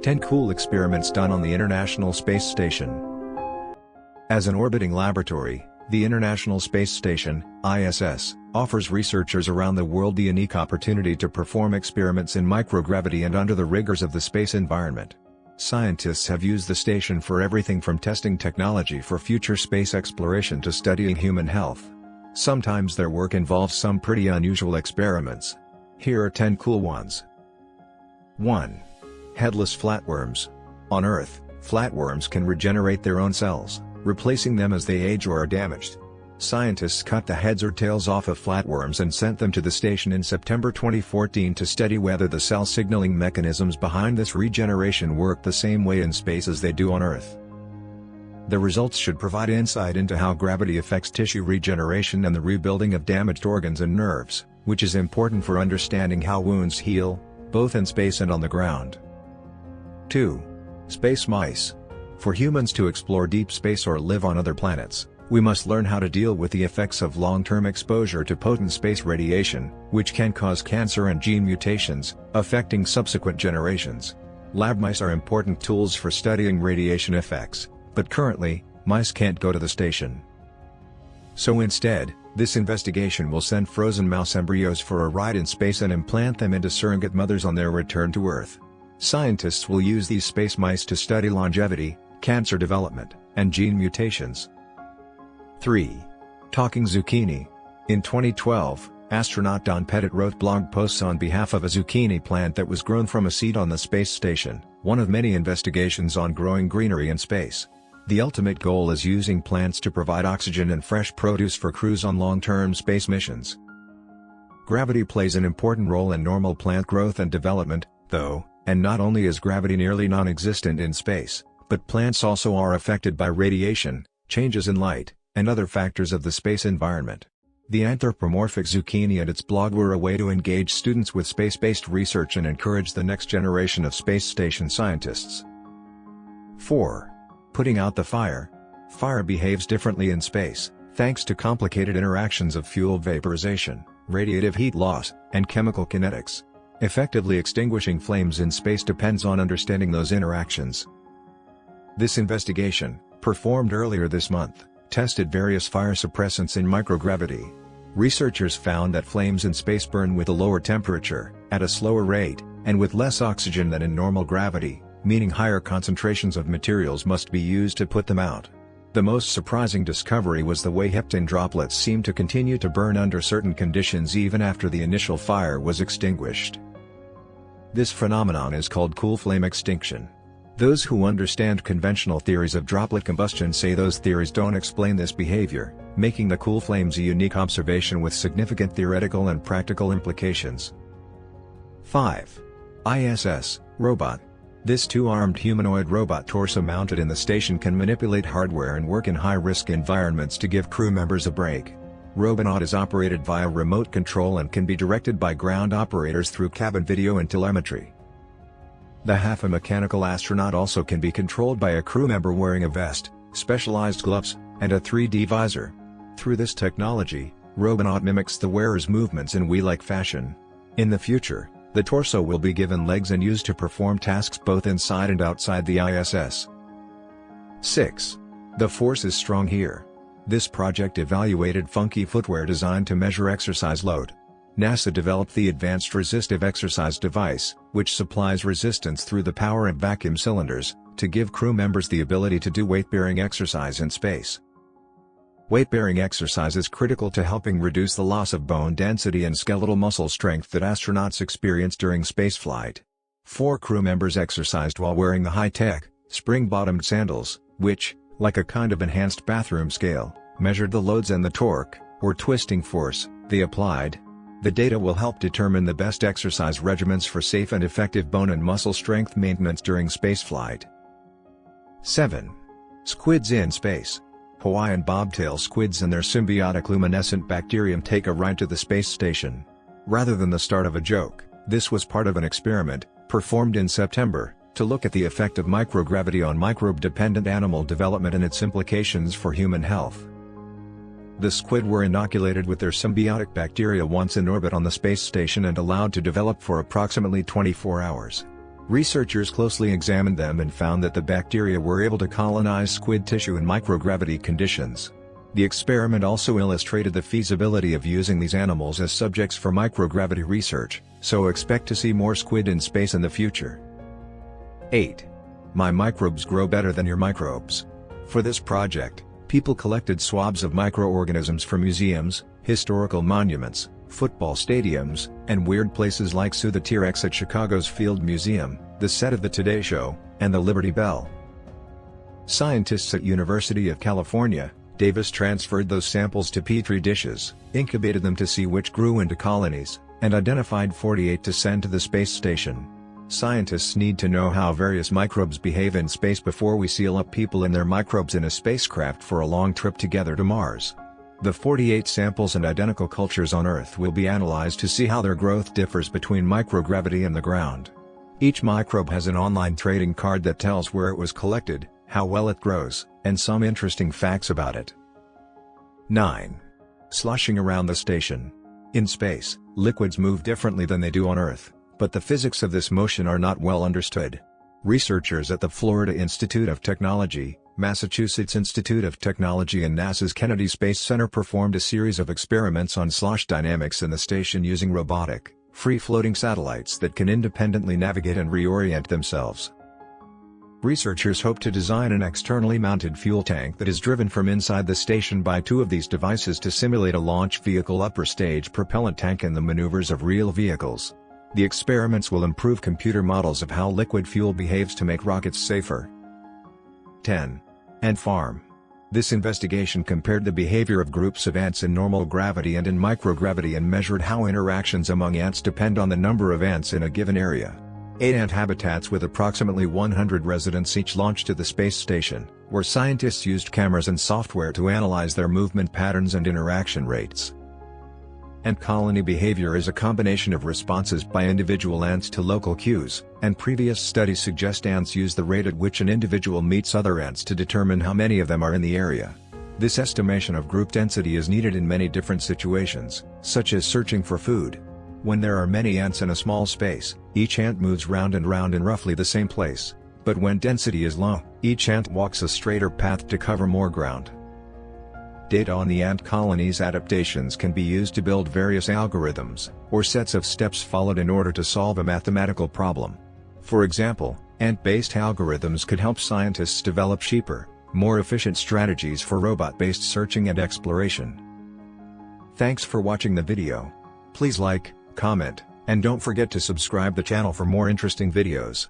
10 cool experiments done on the International Space Station. As an orbiting laboratory, the International Space Station, ISS, offers researchers around the world the unique opportunity to perform experiments in microgravity and under the rigors of the space environment. Scientists have used the station for everything from testing technology for future space exploration to studying human health. Sometimes their work involves some pretty unusual experiments. Here are 10 cool ones. 1. Headless flatworms. On Earth, flatworms can regenerate their own cells, replacing them as they age or are damaged. Scientists cut the heads or tails off of flatworms and sent them to the station in September 2014 to study whether the cell signaling mechanisms behind this regeneration work the same way in space as they do on Earth. The results should provide insight into how gravity affects tissue regeneration and the rebuilding of damaged organs and nerves, which is important for understanding how wounds heal, both in space and on the ground. 2. Space mice. For humans to explore deep space or live on other planets, we must learn how to deal with the effects of long-term exposure to potent space radiation, which can cause cancer and gene mutations, affecting subsequent generations. Lab mice are important tools for studying radiation effects, but currently, mice can't go to the station. So instead, this investigation will send frozen mouse embryos for a ride in space and implant them into surrogate mothers on their return to Earth. Scientists will use these space mice to study longevity, cancer development, and gene mutations. 3. Talking zucchini. In 2012, astronaut Don Pettit wrote blog posts on behalf of a zucchini plant that was grown from a seed on the space station, one of many investigations on growing greenery in space. The ultimate goal is using plants to provide oxygen and fresh produce for crews on long-term space missions. Gravity plays an important role in normal plant growth and development, though, and not only is gravity nearly non-existent in space, but plants also are affected by radiation, changes in light, and other factors of the space environment. The anthropomorphic zucchini and its blog were a way to engage students with space-based research and encourage the next generation of space station scientists. 4. Putting out the fire. Fire behaves differently in space, thanks to complicated interactions of fuel vaporization, radiative heat loss, and chemical kinetics. Effectively extinguishing flames in space depends on understanding those interactions. This investigation, performed earlier this month, tested various fire suppressants in microgravity. Researchers found that flames in space burn with a lower temperature, at a slower rate, and with less oxygen than in normal gravity, meaning higher concentrations of materials must be used to put them out. The most surprising discovery was the way heptane droplets seem to continue to burn under certain conditions even after the initial fire was extinguished. This phenomenon is called cool flame extinction. Those who understand conventional theories of droplet combustion say those theories don't explain this behavior, making the cool flames a unique observation with significant theoretical and practical implications. 5. ISS robot. This two-armed humanoid robot torso mounted in the station can manipulate hardware and work in high-risk environments to give crew members a break. Robonaut is operated via remote control and can be directed by ground operators through cabin video and telemetry. The half-mechanical astronaut also can be controlled by a crew member wearing a vest, specialized gloves, and a 3D visor. Through this technology, Robonaut mimics the wearer's movements in Wii-like fashion. In the future, the torso will be given legs and used to perform tasks both inside and outside the ISS. 6. The force is strong here. This project evaluated funky footwear designed to measure exercise load. NASA developed the Advanced Resistive Exercise Device, which supplies resistance through the power of vacuum cylinders, to give crew members the ability to do weight-bearing exercise in space. Weight-bearing exercise is critical to helping reduce the loss of bone density and skeletal muscle strength that astronauts experience during spaceflight. 4 crew members exercised while wearing the high-tech, spring-bottomed sandals, which, like a kind of enhanced bathroom scale, measured the loads and the torque, or twisting force, they applied. The data will help determine the best exercise regimens for safe and effective bone and muscle strength maintenance during spaceflight. 7. Squids in space. Hawaiian bobtail squids and their symbiotic luminescent bacterium take a ride to the space station. Rather than the start of a joke, this was part of an experiment, performed in September, to look at the effect of microgravity on microbe-dependent animal development and its implications for human health. The squid were inoculated with their symbiotic bacteria once in orbit on the space station and allowed to develop for approximately 24 hours. Researchers closely examined them and found that the bacteria were able to colonize squid tissue in microgravity conditions. The experiment also illustrated the feasibility of using these animals as subjects for microgravity research, so expect to see more squid in space in the future. 8. My microbes grow better than your microbes. For this project, people collected swabs of microorganisms from museums, historical monuments, football stadiums, and weird places like the T-Rex at Chicago's Field Museum, the set of the Today Show, and the Liberty Bell. Scientists at University of California, Davis transferred those samples to petri dishes, incubated them to see which grew into colonies, and identified 48 to send to the space station. Scientists need to know how various microbes behave in space before we seal up people and their microbes in a spacecraft for a long trip together to Mars. The 48 samples and identical cultures on Earth will be analyzed to see how their growth differs between microgravity and the ground. Each microbe has an online trading card that tells where it was collected, how well it grows, and some interesting facts about it. 9. Sloshing around the station. In space, liquids move differently than they do on Earth, but the physics of this motion are not well understood. Researchers at the Florida Institute of Technology, Massachusetts Institute of Technology and NASA's Kennedy Space Center performed a series of experiments on slosh dynamics in the station using robotic, free-floating satellites that can independently navigate and reorient themselves. Researchers hope to design an externally mounted fuel tank that is driven from inside the station by two of these devices to simulate a launch vehicle upper stage propellant tank and the maneuvers of real vehicles. The experiments will improve computer models of how liquid fuel behaves to make rockets safer. 10. Ant farm. This investigation compared the behavior of groups of ants in normal gravity and in microgravity and measured how interactions among ants depend on the number of ants in a given area. 8 ant habitats with approximately 100 residents each launched to the space station, where scientists used cameras and software to analyze their movement patterns and interaction rates. Ant colony behavior is a combination of responses by individual ants to local cues, and previous studies suggest ants use the rate at which an individual meets other ants to determine how many of them are in the area. This estimation of group density is needed in many different situations, such as searching for food. When there are many ants in a small space, each ant moves round and round in roughly the same place, but when density is low, each ant walks a straighter path to cover more ground. Data on the ant colony's adaptations can be used to build various algorithms, or sets of steps followed in order to solve a mathematical problem. For example, ant-based algorithms could help scientists develop cheaper, more efficient strategies for robot-based searching and exploration. Thanks for watching the video. Please like, comment, and don't forget to subscribe the channel for more interesting videos.